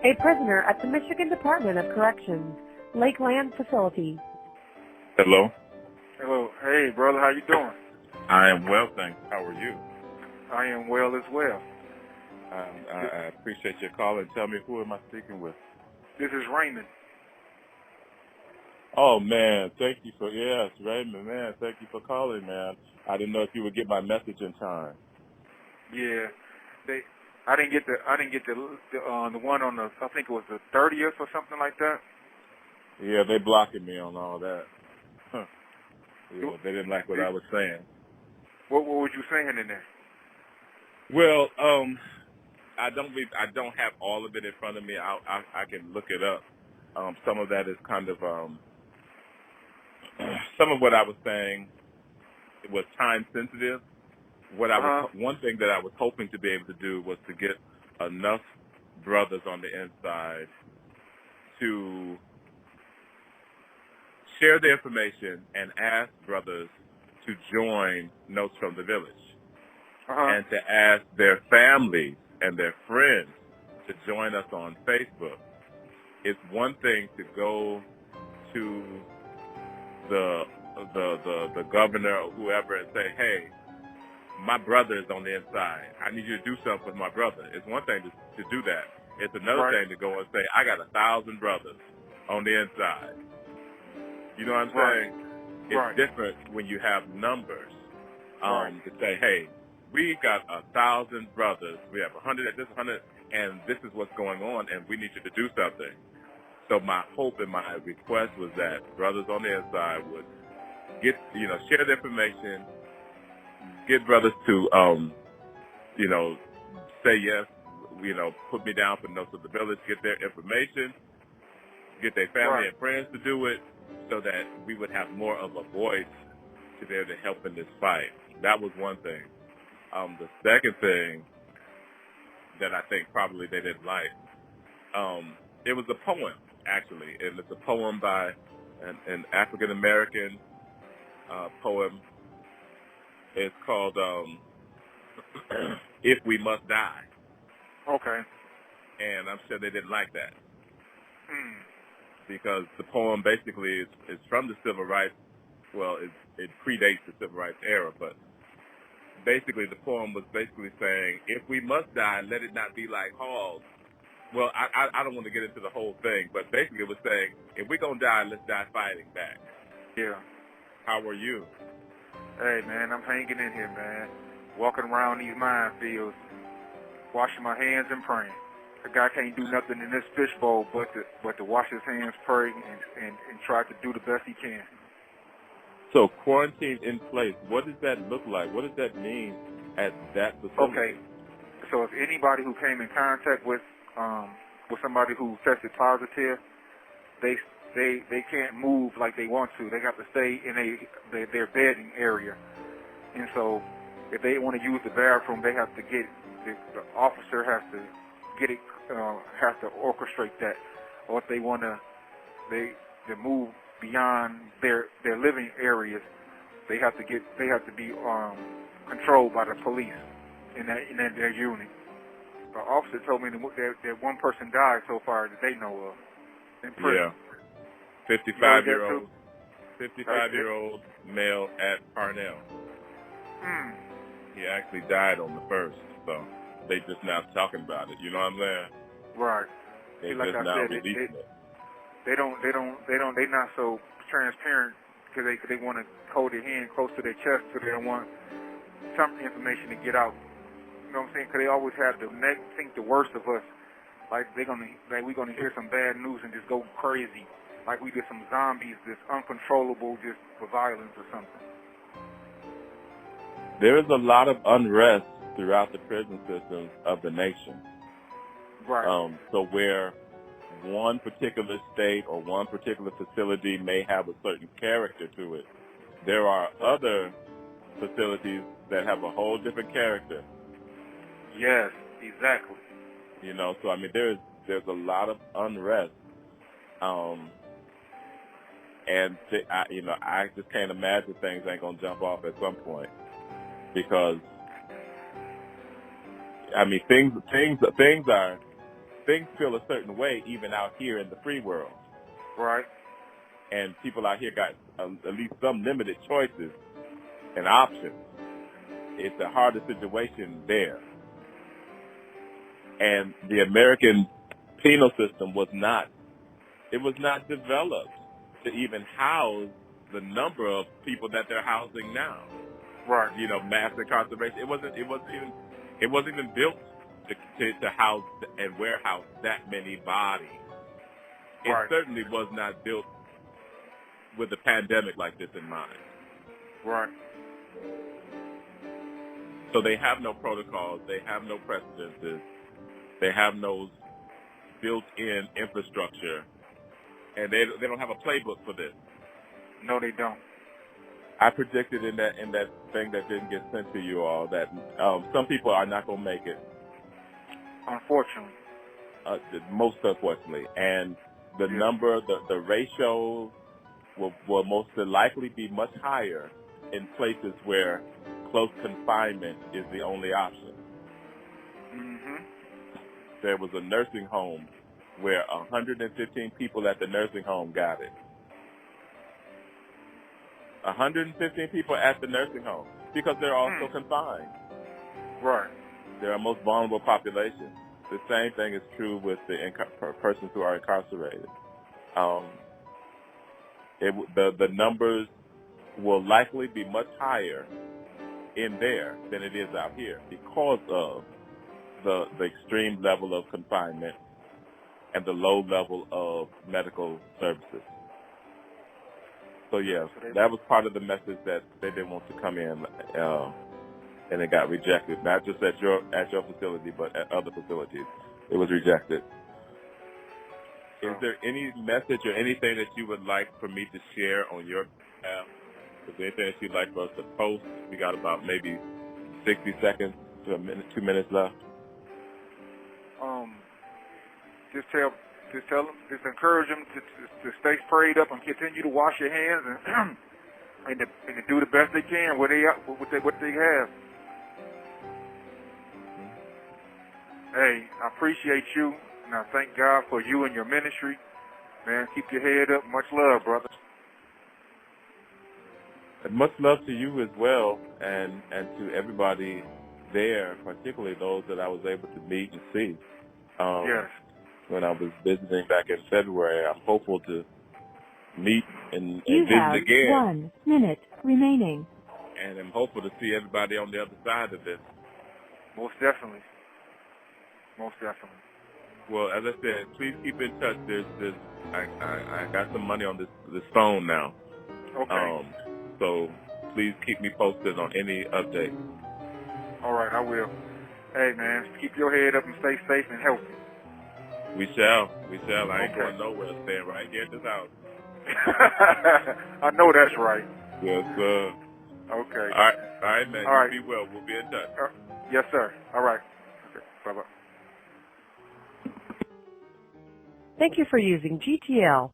a prisoner at the Michigan Department of Corrections, Lakeland Facility. Hello. Hello. Hey, brother, how you doing? I am well, thanks. How are you? I am well as well. I appreciate your call, and tell me, who am I speaking with? This is Raymond. Oh, man, thank you for, yes, Raymond, man, thank you for calling, man. I didn't know if you would get my message in time. Yeah, I didn't get the one on the, I think it was the 30th or something like that. Yeah, they blocking me on all that. Huh. Yeah, they didn't like what I was saying. What was you saying in there? Well, I don't have all of it in front of me. I can look it up. Some of that is kind of some of what I was saying. It was time sensitive. One thing that I was hoping to be able to do was to get enough brothers on the inside to share the information and ask brothers to join Notes from the Village, and to ask their families and their friends to join us on Facebook. It's one thing to go to the governor or whoever and say, hey, my brother is on the inside. I need you to do something with my brother. It's one thing to do that. It's another thing to go and say, I got 1,000 brothers on the inside. You know what I'm saying? It's different when you have numbers to say, hey, we got 1,000 brothers. We have 100 at this, 100, and this is what's going on, and we need you to do something. So my hope and my request was that brothers on the inside would share the information, get brothers to, say yes, put me down for Notes of the Village, get their information, get their family and friends to do it, so that we would have more of a voice to be able to help in this fight. That was one thing. The second thing that I think probably they didn't like, it was a poem, actually, and it's a poem by an African-American poem. It's called If We Must Die. Okay. And I'm sure they didn't like that. Because the poem basically is from the civil rights, well, it predates the civil rights era, but basically the poem was basically saying, if we must die, let it not be like Halls. Well, I don't want to get into the whole thing, but basically it was saying, if we're going to die, let's die fighting back. Yeah. How are you? Hey, man, I'm hanging in here, man. Walking around these minefields, washing my hands and praying. A guy can't do nothing in this fishbowl but to wash his hands, pray, and try to do the best he can. So quarantine in place, what does that look like? What does that mean at that facility? Okay. So if anybody who came in contact with somebody who tested positive, they can't move like they want to. They have to stay in their bedding area. And so if they want to use the bathroom, they have to get the officer has to get it, has to orchestrate that. Or if they want to, they move beyond their living areas, they have to be controlled by the police in their unit. The officer told me that one person died so far that they know of in prison. Yeah, 55-year-old male at Parnell. He actually died on the 1st, so they just now talking about it. You know what I'm saying? Right. They like just I now said, releasing it. They're not so transparent because they want to hold their hand close to their chest so they don't want some information to get out. You know what I'm saying? Because they always have think the worst of us. Like we're gonna hear some bad news and just go crazy. Like we did some zombies, just uncontrollable, just for violence or something. There is a lot of unrest throughout the prison systems of the nation. Right. So where one particular state or one particular facility may have a certain character to it, there are other facilities that have a whole different character. Yes, exactly. So I mean, there's a lot of unrest, and I just can't imagine things ain't gonna jump off at some point, because I mean things are things feel a certain way even out here in the free world. Right. And people out here got at least some limited choices and options. It's a harder situation there. And the American penal system was not developed to even house the number of people that they're housing now. Right. You know, mass incarceration. It wasn't even built to house and warehouse that many bodies. It Right. certainly was not built with a pandemic like this in mind. Right. So they have no protocols, they have no precedences, they have no built-in infrastructure, and they don't have a playbook for this. No, they don't. I predicted in that thing that didn't get sent to you all that some people are not going to make it. Unfortunately. Most unfortunately. And the number, the ratio will most likely be much higher in places where close confinement is the only option. Mm-hmm. There was a nursing home where 115 people at the nursing home got it. 115 people at the nursing home because they're also confined. Right. They're our most vulnerable population. The same thing is true with the persons who are incarcerated. The numbers will likely be much higher in there than it is out here because of the extreme level of confinement and the low level of medical services. So yeah, that was part of the message that they didn't want to come in, and it got rejected. Not just at your facility, but at other facilities, it was rejected. Is there any message or anything that you would like for me to share on your behalf? Is there anything that you'd like for us to post? We got about maybe 60 seconds to a minute, 2 minutes left. Just encourage them to stay sprayed up and continue to wash your hands and to do the best they can what they have. Hey, I appreciate you, and I thank God for you and your ministry. Man, keep your head up. Much love, brother. Much love to you as well, and to everybody there, particularly those that I was able to meet and see. Yes. When I was visiting back in February, I'm hopeful to meet and You visit have again. 1 minute remaining. And I'm hopeful to see everybody on the other side of this. Most definitely. Most definitely. Well, as I said, please keep in touch. I got some money on this phone now. Okay. So please keep me posted on any updates. All right, I will. Hey, man, keep your head up and stay safe and healthy. We shall. I ain't Okay. going nowhere. Staying right here at this house. I know that's right. Yes, sir. Okay. All right, man. All right. You be well. We'll be in touch. Yes, sir. All right. Okay. Bye-bye. Thank you for using GTL.